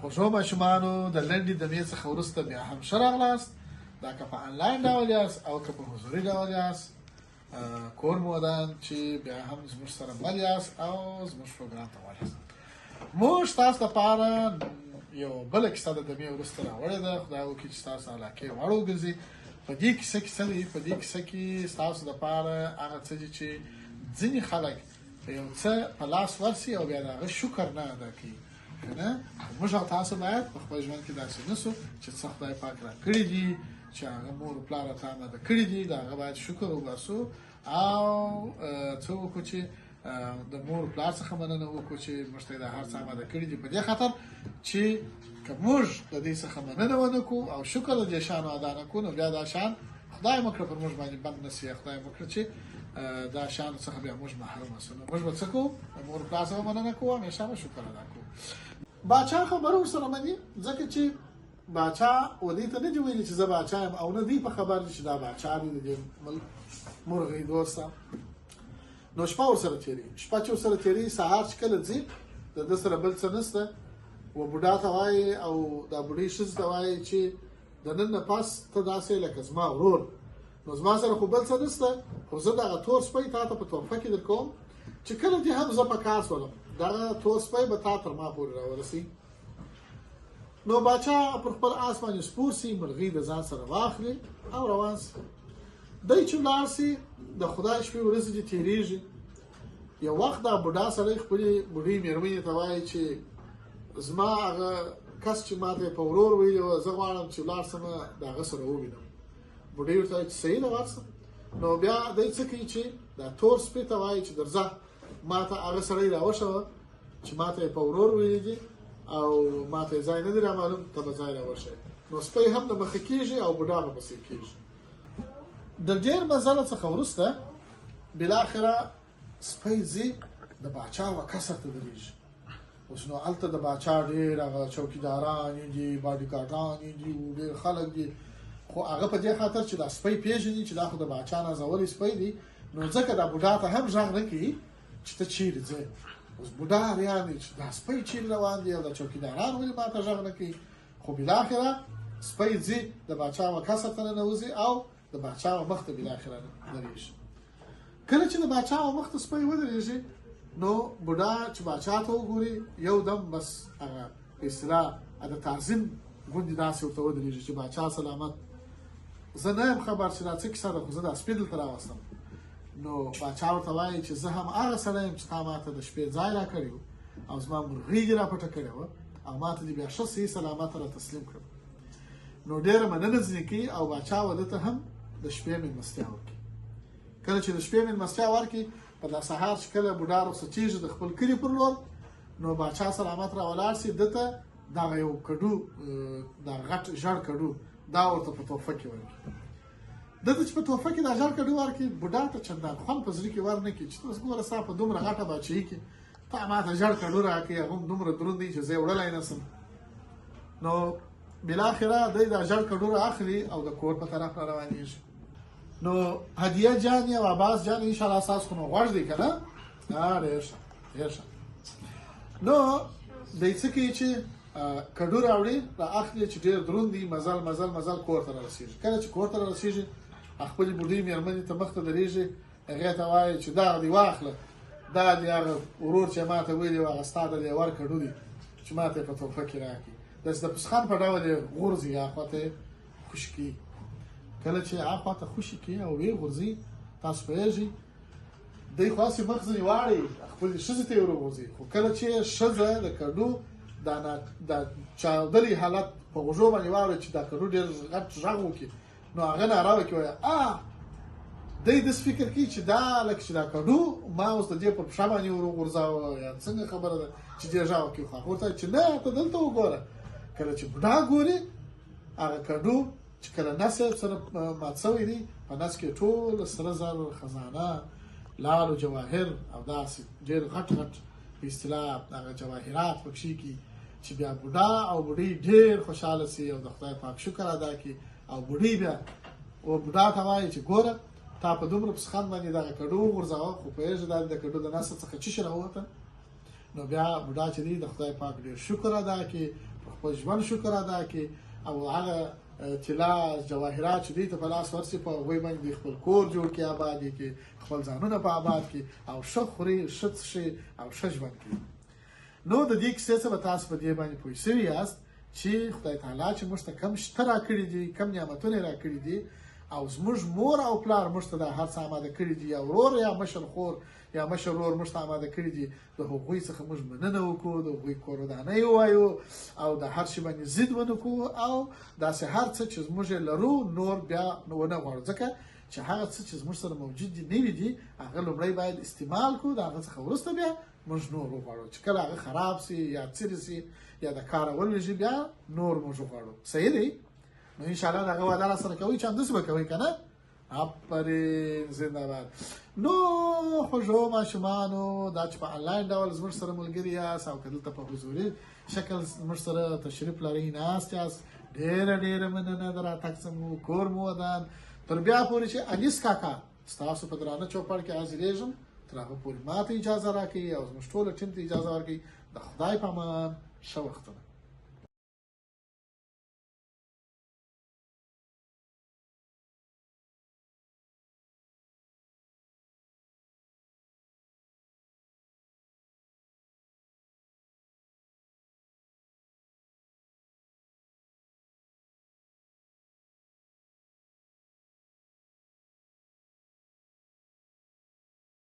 خوږو ماشومانو د لنډې دمې څخه وروسته بیا هم ښه راغلاست. دا که په انلاین ډول یاست او که په حضوري ډول یاست، کور مو ودان چې بیا هم زموږ سره مل یاست او زموږ پروګرام ته ولاست. موږ تاسو لپاره یو بله کیسه د دمې وروسته راوړې ده. خدای وکړي چې ستاسو علاقې وړ وګرځي. په دې کیسه کې څه دي؟ په دې کیسه کې ستاسو لپاره هغه څه دي چې ځینې خلک یو څه په لاس ورسي او بیا د هغه شکر نه ادا کوي. کنه موږ او تاسو باید په خپل ژوند کې داسې نسو چې څه خدای پاک راکړي دي، چې هغه مور او پلار ته اماده کړي دي، د هغه باید شکر وباسو او څه وکړو چې د مور او پلار څخه مننه وکړو چې موږ ته د هر څه اماده کړي دي، په دې خاطر چې که موږ د دې څخه مننه ونه کړو او شکر د دې شانو ادا نه کړو، نو بیا دا شان خدای مو کړه پر موږ باندې بند نه سي. خدای مو کړه چې دا شان څخه بیا موږ محروم اوسو. نو موږ به څه کوو؟ د مور او پلار څخه مننه کوو، همیشه به شکر ادا کوو. باچا خبره ورسره مني، ځکه چې باچا ودې ته نه دی ویلي چې زه باچا یم او نه دی په خبر چې دا باچا دی د دې مرغۍ دوسته. نو شپه ورسره تېري، شپه چې ورسره تېري، سهار چې کله ځي د ده سره بل څه نشته. و بوډا ته وایي او دا بوډۍ ښځې ته وایي چې د نن نه پس ته داسې لکه زما ورور، نو زما سره خو بل څه نشته، خو زه دغه تور سپی تا ته په تحفه کې درکوم چې کله دې هم زه په کار شولم دغه تور سپی به تا تر ما پورې راورسي. نو باچا پر خپل آس باندې سپور سي، مرغۍ د ځان سره واخلي او روان سي. دی چې ولاړ سي، د خدای شپې ورځې چې تېرېږي، یو وخت دا بوډا سړی خپلې بوډۍ مېرمنې ته وایي چې زما هغه کس چې ما ته په ورور ویلي وه، زه غواړم چې ولاړ سم د هغه سره ووینم. بوډۍ ورته وایي چې صحیح ده ورسه. نو بیا دی څه کوي چې دا تور سپي ته وایي چې درځه ما ته هغه سړی راوښوه چې ما ته یې په ورور ویلي دي او ما ته یې ځای نه دی رامعلوم، ته به ځای راوښیې. نو سپی هم د مخه کېږي او بوډا به پسې کېږي. د ډېر مزله څخه وروسته بالاخره سپی ځي د باچا هغه قصر ته درېږي. اوس نو هلته د باچا ډېر هغه چوکیداران دي، باډیګارډان دي، ډېر خلک دي، خو هغه په دې خاطر چې دا سپی پېژني چې دا خو د باچا نازولی سپی دی، نو ځکه دا بوډا ته هم غږ نه کوي چې ته چیرې ځې. اوس بوډا حیران دی چې دا سپی چیرې روان دی او دا چوکیداران ولې ما ته غږ نه کوي. خو بالاخره سپی ځي د باچا هغه قصر ته ننوځي او د باچا هغه مخ ته بالاخره درېږي. کله چې د باچا هغه مخ ته سپی ودرېږي، نو بوډا چې باچا ته وګوري، یو دم بس هغه په اصطلاح د تعظیم غوندې داسې ورته ودرېږي چې باچا سلامت، زه نه یم خبر چې دا څه کیسه ده، خو زه دا سپي دلته راوستم. نو باچا ورته وایي چې زه هم هغه سړی یم چې تا ما ته د شپې ځای راکړی و او زما مرغۍ دې راپټه کړې وه او ما ته دې بیا ښه صحیح سلامته را تسلیم کړم. نو ډېره مننه ځینې کوي او باچا واده ته هم د شپې مېلمستیا ورکوي. کله چې د شپې مېلمستیا ورکړي، په دا سهار چې کله بوډا رخصتېږي د خپل کلي پر لور، نو باچا سلامت را ولاړ سي، ده ته دغه یو کډو، دا غټ ژړ کډو، دا ورته په تحفه کې ورکړي. ده ته چې په تحفه کې دا ژړ کډو ورکړي، بوډا ته چندان خوند په زړه کې ور نه کړي چې اوس ګوره ستا په دومره غټه باچایي کې تا ما ته ژړ کډو راکړي، هغه هم دومره دروند دی چې زه یې وړلی نه شم. نو بالاخره دی دا ژړ کډو را اخلي او د کور په طرف را روانېږي. نو هدیه جان او عباس جان انشاءالله ستاسو خو نو غوږ دی که نه؟ ډېر ښه ډېر ښه. نو دی څه کوي چې کډو راوړي، را اخلي چې ډېر دروند دي، مزل مزل مزل کور ته رارسېږي. کله چې کور ته رارسېږي، خپلې بوډۍ مېرمنې ته مخ ته درېږي، هغې ته وایي چې دا دې واخله، دا دې هغه ورور چې ما ته ویلي و هغه ستا د لیور کډو دی چې ما ته یې په تحفه کې راکړي. داسې د پسخان په ډول یې غورځي، هغه خوا ته یې خوشي کوي. کله چې هغه خوا ته خوشي کوي او ویې غورځي، تاسو پوهېږئ دی خو هسې مخ ځینې واړوي، خپلې ښځې ته یې ورغورځي. خو کله چې ښځه د کډو دا چاودلي حالت په غوږو باندې واوري چې دا کډو ډېر غټ غږ وکړي، نو هغه ناره وکړي، وایي دی داسې فکر کوي چې دا لکه چې دا کډو ما اوس د دې په پښه باندې ورغورځاوه، یا څنګه خبره ده چې دې غږ وکړي. خو هغه ورته وایي چې نه، ته دلته وګوره. کله چې بوډا ګوري، هغه کډو چې کله نس یې سره مات شوی دی، په نس کې ټول سره زر، خزانه، لال او جواهر او داسې ډېر غټ غټ په اصطلاح هغه جواهرات پکښې کي، چې بیا بوډا او بوډۍ ډېر خوشحاله سي او د خدای پاک شکر ادا کړي. او بوډۍ بیا بوډا ته وایي چې ګوره تا په دومره پسخان باندې دغه کډو وغورځاوه، خو پوهېږې دا د کډو د نسه څخه څه شی راووته. نو بیا بوډا چې دی د خدای پاک ډېر شکر ادا کړي، په خپل ژوند شکر ادا کړي او هغه طلا جواهرات چې دوی ته په لاس ورسي په هغوی باندې خپل کور جوړ کړي آباد یې کړي خپل ځانونه په آباد کړي او ښه خوري ښه څښي او ښه ژوند کوي. نو د دې کیسې څخه به تاسو په دې باندې پوه شوي یاست چې خدای تعالی چې موږ ته کم شته راکړي دي کم نعمتونه یې راکړي دي او زموږ مور او پلار موږ ته دا هر څه اماده کړي دي یا ورور یا مشر خور یا مشر ورور موږ ته اماده کړي دي د هغوی څخه موږ مننه وکړو د هغوی کور ودانۍ ووایو او د هر شي باندې ضد ونه کړو او داسې هر څه چې موږ لرو نور بیا ونه غواړو ځکه چې هغه څه چې زموږ سره موجود دي نوي دي هغه لومړی باید استعمال کړو د هغه څخه وروسته بیا موږ نور وغواړو چې کله هغه خراب سي یا څیرې سي یا د کاره ولوېږي بیا نور موږ وغواړو. صحیح دی؟ نو انشاءالله د هغه وعده راسره کوئ چې همداسې به کوئ که نه؟ آفرین زنده باد. نو خوږو ماشومانو دا چې په انلاین ډول زموږ سره ملګري یاست او که دلته په حضوري شکل زموږ سره تشریف لرئ ناست یاست ډېره ډېره مننه د راتګ څخه مو کور مو ودان تر بیا پورې چې انیس کاکا ستاسو په درانه چوپړ کې حاضرېږم تر هغه پورې ما ته اجازه راکړئ او زموږ ټوله ټیم ته اجازه ورکړئ. د خدای په امان ښه وختونه.